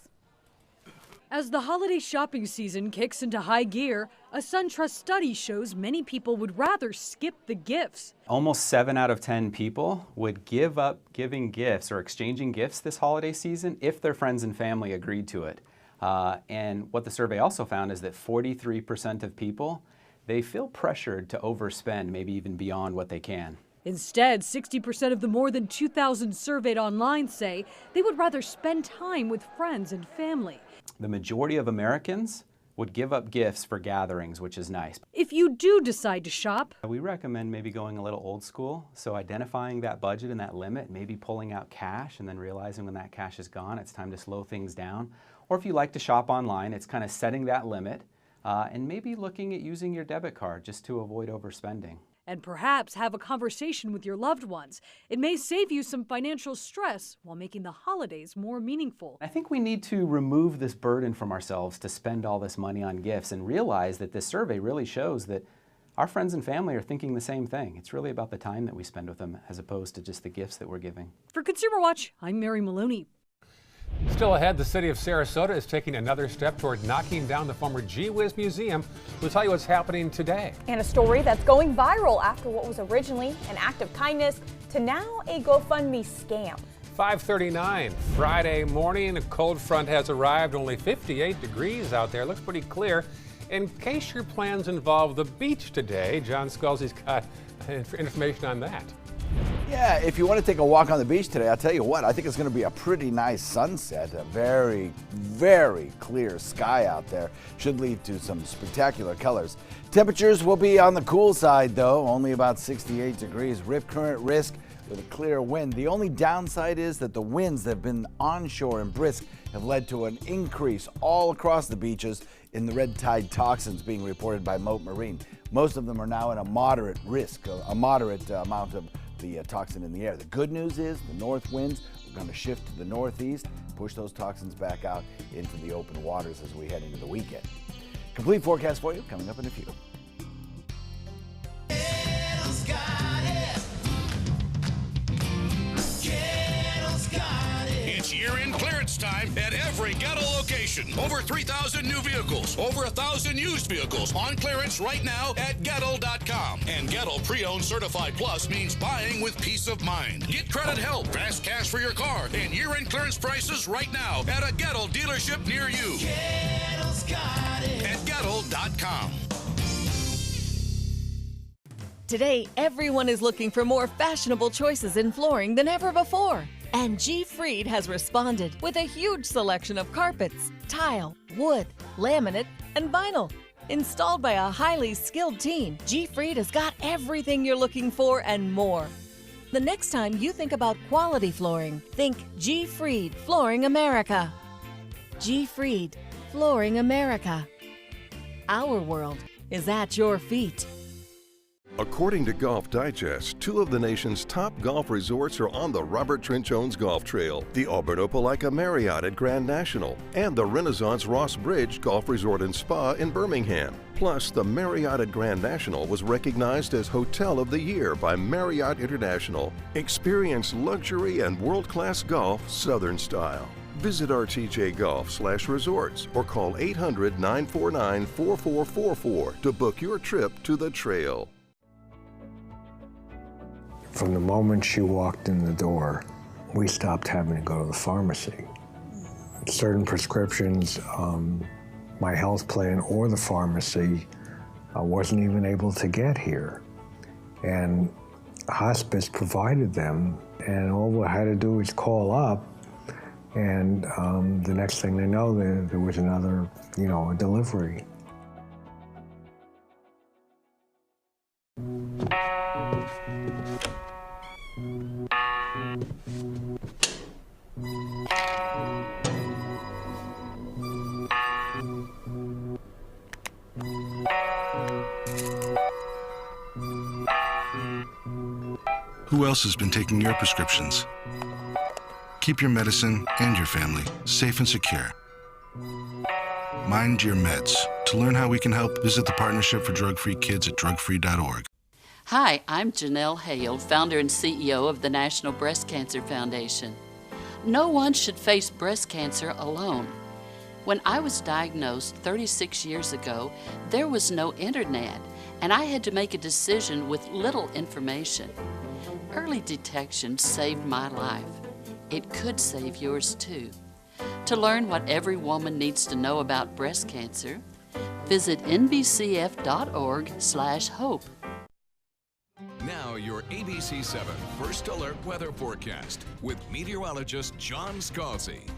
As the holiday shopping season kicks into high gear, a SunTrust study shows many people would rather skip the gifts. Almost 7 out of 10 people would give up giving gifts or exchanging gifts this holiday season if their friends and family agreed to it. And what the survey also found is that 43% of people, they feel pressured to overspend, maybe even beyond what they can. Instead, 60% of the more than 2,000 surveyed online say they would rather spend time with friends and family. The majority of Americans would give up gifts for gatherings, which is nice. If you do decide to shop, we recommend maybe going a little old school. So identifying that budget and that limit, maybe pulling out cash and then realizing when that cash is gone, it's time to slow things down. Or if you like to shop online, it's kind of setting that limit and maybe looking at using your debit card just to avoid overspending. And perhaps have a conversation with your loved ones. It may save you some financial stress while making the holidays more meaningful. I think we need to remove this burden from ourselves to spend all this money on gifts and realize that this survey really shows that our friends and family are thinking the same thing. It's really about the time that we spend with them as opposed to just the gifts that we're giving. For Consumer Watch, I'm Mary Maloney. Still ahead, the city of Sarasota is taking another step toward knocking down the former Gee Whiz Museum. We'll tell you what's happening today. And a story that's going viral after what was originally an act of kindness to now a GoFundMe scam. 5:39 Friday morning. A cold front has arrived. Only 58 degrees out there. Looks pretty clear. In case your plans involve the beach today, John Scalzi's got information on that. Yeah, if you want to take a walk on the beach today, I'll tell you what, I think it's going to be a pretty nice sunset. A very, very clear sky out there. Should lead to some spectacular colors. Temperatures will be on the cool side, though, only about 68 degrees. Rip current risk with a clear wind. The only downside is that the winds that have been onshore and brisk have led to an increase all across the beaches in the red tide toxins being reported by Mote Marine. Most of them are now in a moderate risk, a moderate amount of the toxin in the air. The good news is the north winds are going to shift to the northeast, push those toxins back out into the open waters as we head into the weekend. Complete forecast for you coming up in a few. It's year-end clearance time at every Gettle location. Over 3,000 new vehicles, over 1,000 used vehicles on clearance right now at Gettle.com. And Gettle Pre-Owned Certified Plus means buying with peace of mind. Get credit help, fast cash for your car, and year-end clearance prices right now at a Gettle dealership near you. Gettle's got it. At Gettle.com. Today, everyone is looking for more fashionable choices in flooring than ever before. And G. Fried has responded with a huge selection of carpets, tile, wood, laminate, and vinyl. Installed by a highly skilled team, G. Fried has got everything you're looking for and more. The next time you think about quality flooring, think G. Fried Flooring America. G. Fried Flooring America. Our world is at your feet. According to Golf Digest, 2 of the nation's top golf resorts are on the Robert Trent Jones Golf Trail, the Auburn Opelika Marriott at Grand National, and the Renaissance Ross Bridge Golf Resort and Spa in Birmingham. Plus, the Marriott at Grand National was recognized as Hotel of the Year by Marriott International. Experience luxury and world-class golf Southern style. Visit rtjgolf/resorts or call 800-949-4444 to book your trip to the trail. From the moment she walked in the door, we stopped having to go to the pharmacy. Certain prescriptions, my health plan or the pharmacy wasn't even able to get here. And hospice provided them, and all we had to do was call up, and the next thing they know, there was another, a delivery. Who else has been taking your prescriptions? Keep your medicine and your family safe and secure. Mind your meds. To learn how we can help, visit the Partnership for Drug-Free Kids at drugfree.org. Hi, I'm Janelle Hale, founder and CEO of the National Breast Cancer Foundation. No one should face breast cancer alone. When I was diagnosed 36 years ago, there was no internet, and I had to make a decision with little information. Early detection saved my life. It could save yours too. To learn what every woman needs to know about breast cancer, visit nbcf.org/hope. Now your ABC7 First Alert Weather Forecast with meteorologist John Scalzi.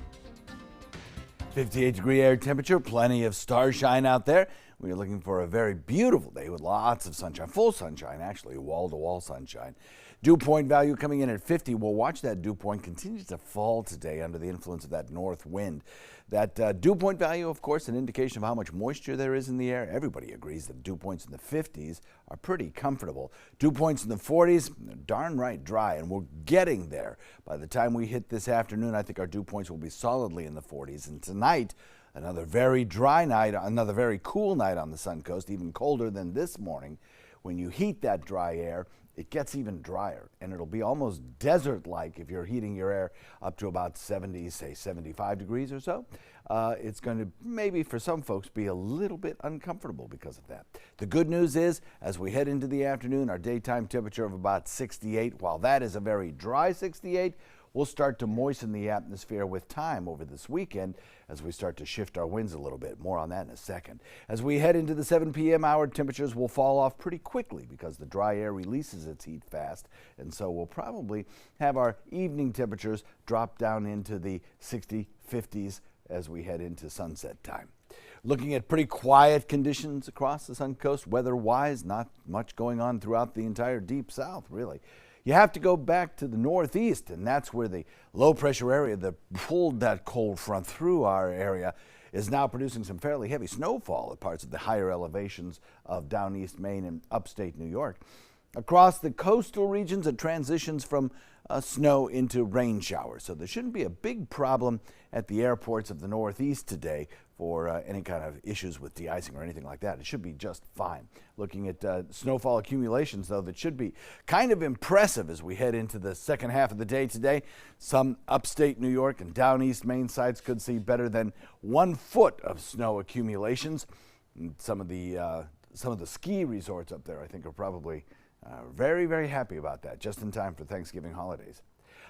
58-degree air temperature, plenty of starshine out there. We are looking for a very beautiful day with lots of sunshine, full sunshine actually, wall-to-wall sunshine. Dew point value coming in at 50. We'll watch that dew point continue to fall today under the influence of that north wind. That dew point value, of course, an indication of how much moisture there is in the air. Everybody agrees that dew points in the 50s are pretty comfortable. Dew points in the 40s, darn right dry, and we're getting there. By the time we hit this afternoon, I think our dew points will be solidly in the 40s. And tonight, another very dry night, another very cool night on the Suncoast, even colder than this morning. When you heat that dry air, it gets even drier, and it'll be almost desert-like if you're heating your air up to about 70, say 75 degrees or so. It's going to maybe for some folks be a little bit uncomfortable because of that. The good news is, as we head into the afternoon, our daytime temperature of about 68. While that is a very dry 68, will start to moisten the atmosphere with time over this weekend as we start to shift our winds a little bit. More on that in a second. As we head into the 7 p.m. hour, temperatures will fall off pretty quickly because the dry air releases its heat fast, and so we'll probably have our evening temperatures drop down into the 60s, 50s as we head into sunset time. Looking at pretty quiet conditions across the Suncoast, weather-wise, not much going on throughout the entire deep south, really. You have to go back to the northeast, and that's where the low-pressure area that pulled that cold front through our area is now producing some fairly heavy snowfall at parts of the higher elevations of down east Maine and upstate New York. Across the coastal regions, it transitions from snow into rain showers, so there shouldn't be a big problem at the airports of the Northeast today for any kind of issues with de-icing or anything like that. It should be just fine. Looking at snowfall accumulations, though, that should be kind of impressive as we head into the second half of the day today. Some upstate New York and down east Maine sites could see better than 1 foot of snow accumulations. And some of the ski resorts up there, I think, are probably very, very happy about that, just in time for Thanksgiving holidays.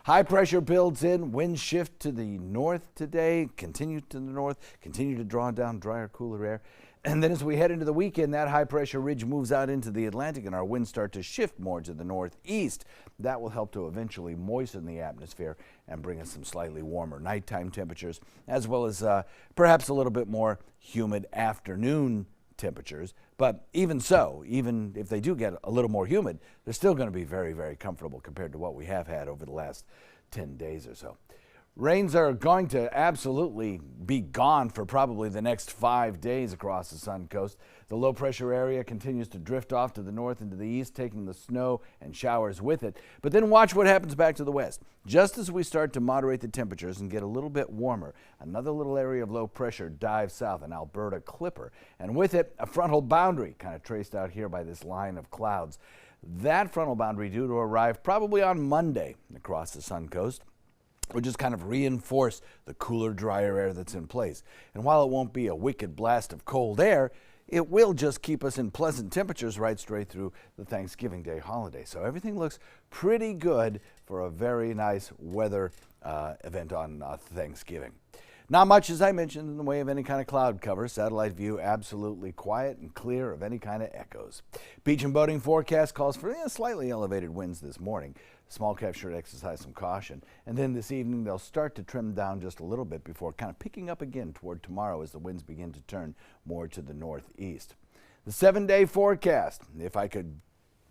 High pressure builds in, winds shift to the north today, continue to the north, continue to draw down drier, cooler air. And then as we head into the weekend, that high pressure ridge moves out into the Atlantic and our winds start to shift more to the northeast. That will help to eventually moisten the atmosphere and bring us some slightly warmer nighttime temperatures, as well as perhaps a little bit more humid afternoon temperatures. But even so, even if they do get a little more humid, they're still going to be very, very comfortable compared to what we have had over the last 10 days or so. Rains are going to absolutely be gone for probably the next 5 days across the Suncoast. The low pressure area continues to drift off to the north and to the east, taking the snow and showers with it. But then watch what happens back to the west. Just as we start to moderate the temperatures and get a little bit warmer, another little area of low pressure dives south, an Alberta clipper. And with it, a frontal boundary, kind of traced out here by this line of clouds. That frontal boundary due to arrive probably on Monday across the Suncoast. Will just kind of reinforce the cooler, drier air that's in place. And while it won't be a wicked blast of cold air, it will just keep us in pleasant temperatures right straight through the Thanksgiving Day holiday. So everything looks pretty good for a very nice weather event on Thanksgiving. Not much, as I mentioned, in the way of any kind of cloud cover. Satellite view absolutely quiet and clear of any kind of echoes. Beach and boating forecast calls for slightly elevated winds this morning. Small craft should exercise some caution. And then this evening, they'll start to trim down just a little bit before kind of picking up again toward tomorrow as the winds begin to turn more to the northeast. The 7-day forecast, if I could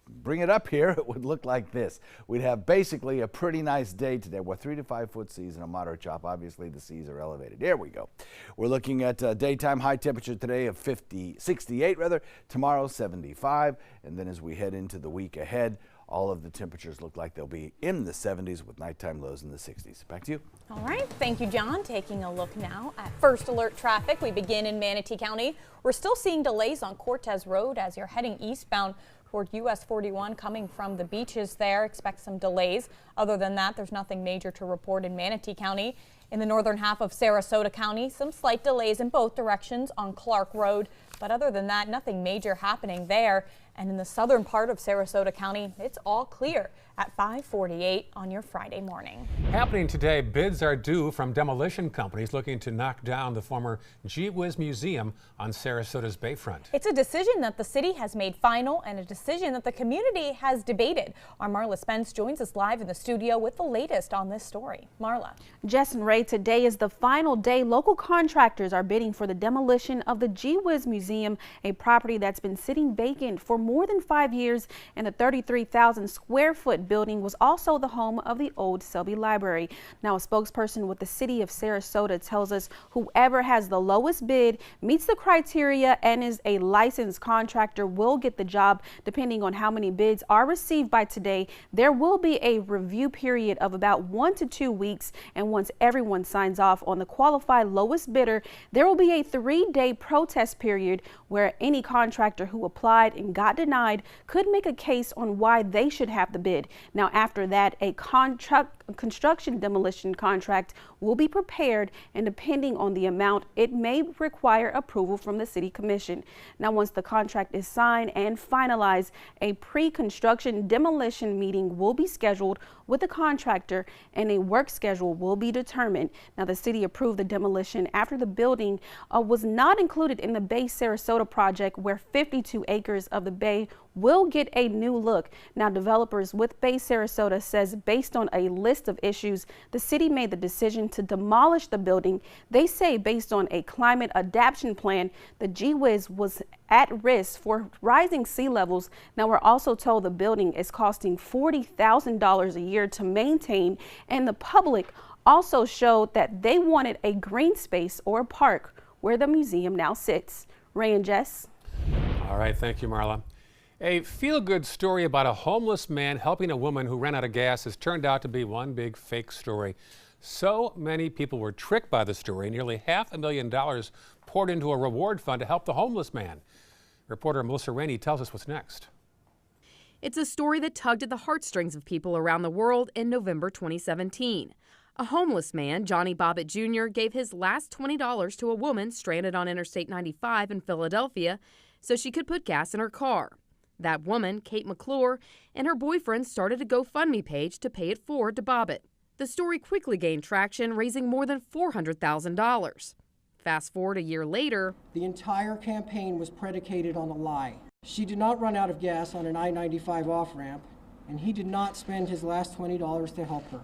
bring it up here, it would look like this. We'd have basically a pretty nice day today. We're 3 to 5 foot seas and a moderate chop. Obviously, the seas are elevated. There we go. We're looking at daytime high temperature today of 68 rather. Tomorrow, 75. And then as we head into the week ahead, all of the temperatures look like they'll be in the 70s with nighttime lows in the 60s. Back to you. All right. Thank you, John. Taking a look now at first alert traffic. We begin in Manatee County. We're still seeing delays on Cortez Road as you're heading eastbound toward US 41 coming from the beaches there. Expect some delays. Other than that, there's nothing major to report in Manatee County. In the northern half of Sarasota County, some slight delays in both directions on Clark Road. But other than that, nothing major happening there. And in the southern part of Sarasota County, it's all clear at 5:48 on your Friday morning. Happening today, bids are due from demolition companies looking to knock down the former Gee Whiz Museum on Sarasota's Bayfront. It's a decision that the city has made final and a decision that the community has debated. Our Marla Spence joins us live in the studio with the latest on this story. Marla. Jess and Ray, today is the final day local contractors are bidding for the demolition of the Gee Whiz Museum, a property that's been sitting vacant for more than 5 years, and the 33,000 square foot building was also the home of the old Selby Library. Now, a spokesperson with the city of Sarasota tells us whoever has the lowest bid, meets the criteria, and is a licensed contractor will get the job. Depending on how many bids are received by today, there will be a review period of about 1 to 2 weeks, and once everyone signs off on the qualified lowest bidder, there will be a 3-day protest period where any contractor who applied and got denied could make a case on why they should have the bid. Now, after that, a contract construction demolition contract will be prepared, and depending on the amount, it may require approval from the City Commission. Now, once the contract is signed and finalized, a pre-construction demolition meeting will be scheduled with the contractor and a work schedule will be determined. Now, the city approved the demolition after the building was not included in the Bay Sarasota project, where 52 acres of the bay will get a new look. Now, developers with Bay Sarasota says based on a list of issues, the city made the decision to demolish the building. They say based on a climate adaptation plan, the Gee-Whiz was at risk for rising sea levels. Now, we're also told the building is costing $40,000 a year to maintain, and the public also showed that they wanted a green space or park where the museum now sits. Ray and Jess. All right, thank you, Marla. A feel-good story about a homeless man helping a woman who ran out of gas has turned out to be one big fake story. So many people were tricked by the story, nearly $500,000 poured into a reward fund to help the homeless man. Reporter Melissa Rainey tells us what's next. It's a story that tugged at the heartstrings of people around the world in November 2017. A homeless man, Johnny Bobbitt Jr., gave his last $20 to a woman stranded on Interstate 95 in Philadelphia so she could put gas in her car. That woman, Kate McClure, and her boyfriend started a GoFundMe page to pay it forward to Bobbitt. The story quickly gained traction, raising more than $400,000. Fast forward a year later, the entire campaign was predicated on a lie. She did not run out of gas on an I-95 off-ramp, and he did not spend his last $20 to help her.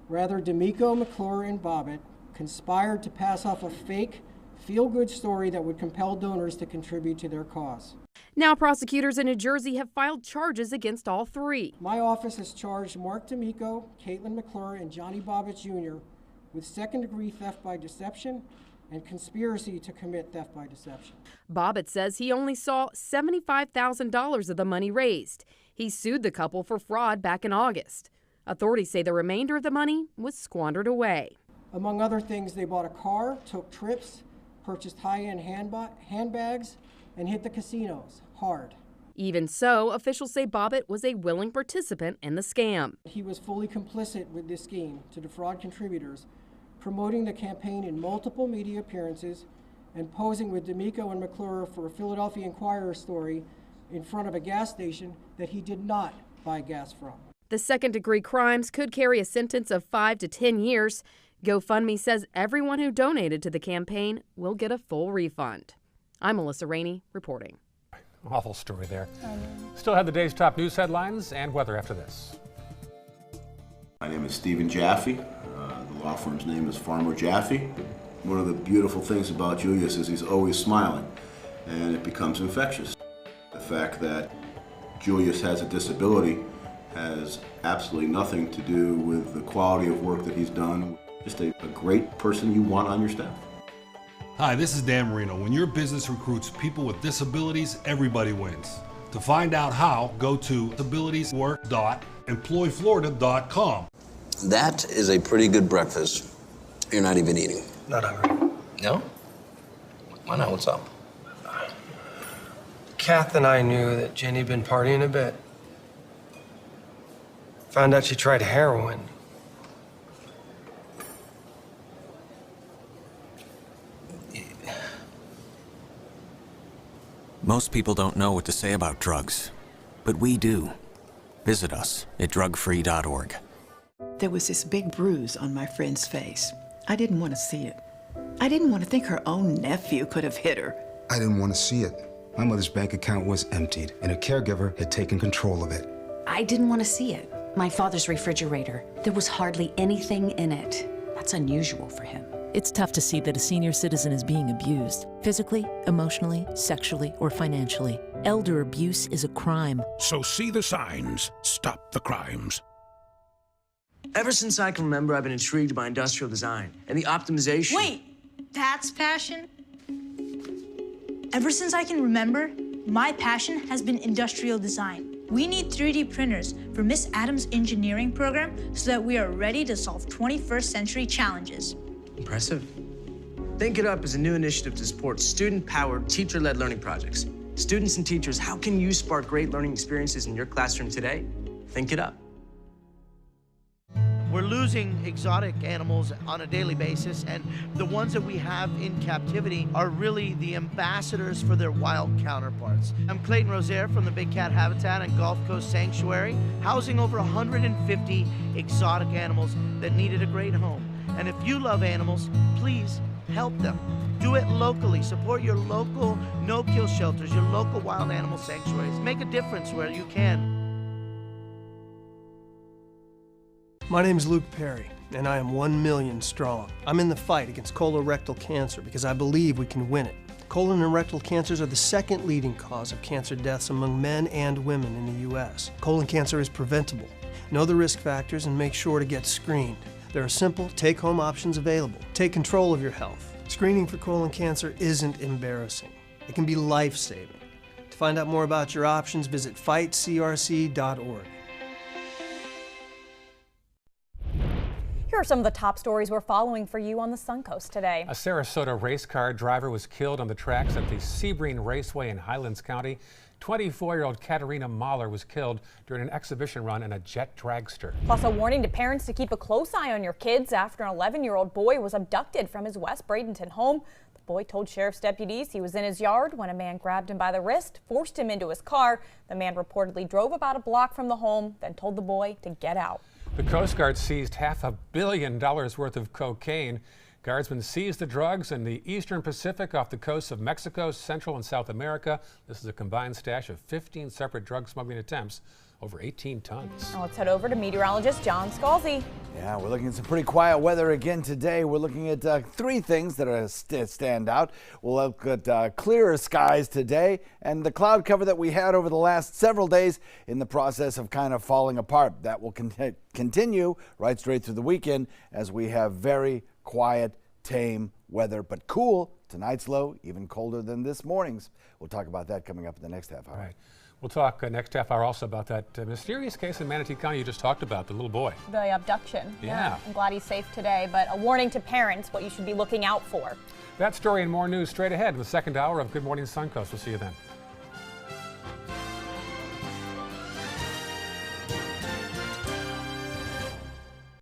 Rather, D'Amico, McClure, and Bobbitt conspired to pass off a fake, feel-good story that would compel donors to contribute to their cause. Now prosecutors in New Jersey have filed charges against all three. My office has charged Mark D'Amico, Caitlin McClure, and Johnny Bobbitt Jr. with second-degree theft by deception and conspiracy to commit theft by deception. Bobbitt says he only saw $75,000 of the money raised. He sued the couple for fraud back in August. Authorities say the remainder of the money was squandered away. Among other things, they bought a car, took trips, purchased high-end handbags, and hit the casinos hard. Even so, officials say Bobbitt was a willing participant in the scam. He was fully complicit with this scheme to defraud contributors, promoting the campaign in multiple media appearances and posing with D'Amico and McClure for a Philadelphia Inquirer story in front of a gas station that he did not buy gas from. The second-degree crimes could carry a sentence of 5 to 10 years. GoFundMe says everyone who donated to the campaign will get a full refund. I'm Melissa Rainey reporting. Awful story there. Still have the day's top news headlines and weather after this. My name is Stephen Jaffe. The law firm's name is Farmer Jaffe. One of the beautiful things about Julius is he's always smiling, and it becomes infectious. The fact that Julius has a disability has absolutely nothing to do with the quality of work that he's done. Just a great person you want on your staff. Hi, this is Dan Marino. When your business recruits people with disabilities, everybody wins. To find out how, go to disabilitieswork.employflorida.com. That is a pretty good breakfast. You're not even eating. Not hungry. No? Why not? What's up? Kath and I knew that Jenny had been partying a bit. Found out she tried heroin. Most people don't know what to say about drugs, but we do. Visit us at drugfree.org. There was this big bruise on my friend's face. I didn't want to see it. I didn't want to think her own nephew could have hit her. I didn't want to see it. My mother's bank account was emptied, and a caregiver had taken control of it. I didn't want to see it. My father's refrigerator, there was hardly anything in it. That's unusual for him. It's tough to see that a senior citizen is being abused, physically, emotionally, sexually, or financially. Elder abuse is a crime. So see the signs, stop the crimes. Ever since I can remember, I've been intrigued by industrial design and the optimization. Wait, that's passion? Ever since I can remember, my passion has been industrial design. We need 3D printers for Miss Adams' engineering program so that we are ready to solve 21st century challenges. Impressive. Think It Up is a new initiative to support student-powered, teacher-led learning projects. Students and teachers, how can you spark great learning experiences in your classroom today? Think It Up. We're losing exotic animals on a daily basis, and the ones that we have in captivity are really the ambassadors for their wild counterparts. I'm Clayton Rozier from the Big Cat Habitat and Gulf Coast Sanctuary, housing over 150 exotic animals that needed a great home. And if you love animals, please help them. Do it locally. Support your local no-kill shelters, your local wild animal sanctuaries. Make a difference where you can. My name is Luke Perry, and I am 1 million strong. I'm in the fight against colorectal cancer because I believe we can win it. Colon and rectal cancers are the second leading cause of cancer deaths among men and women in the U.S. Colon cancer is preventable. Know the risk factors and make sure to get screened. There are simple, take-home options available. Take control of your health. Screening for colon cancer isn't embarrassing. It can be life-saving. To find out more about your options, visit fightcrc.org. Here are some of the top stories we're following for you on the Suncoast today. A Sarasota race car driver was killed on the tracks at the Sebring Raceway in Highlands County. 24-year-old Katerina Mahler was killed during an exhibition run in a jet dragster. Plus, a warning to parents to keep a close eye on your kids after an 11-year-old boy was abducted from his West Bradenton home. The boy told sheriff's deputies he was in his yard when a man grabbed him by the wrist, forced him into his car. The man reportedly drove about a block from the home, then told the boy to get out. The Coast Guard seized $500 million worth of cocaine. Guardsmen seized the drugs in the eastern Pacific off the coasts of Mexico, Central and South America. This is a combined stash of 15 separate drug smuggling attempts, over 18 tons. Now let's head over to meteorologist John Scalzi. Yeah, we're looking at some pretty quiet weather again today. We're looking at three things that are stand out. We'll look at clearer skies today and the cloud cover that we had over the last several days in the process of kind of falling apart. That will continue right straight through the weekend as we have very quiet, tame weather, but cool. Tonight's low, even colder than this morning's. We'll talk about that coming up in the next half hour. All right. We'll talk next half hour also about that mysterious case in Manatee County you just talked about, the little boy. The abduction. Yeah. I'm glad he's safe today, but a warning to parents what you should be looking out for. That story and more news straight ahead in the second hour of Good Morning Suncoast. We'll see you then.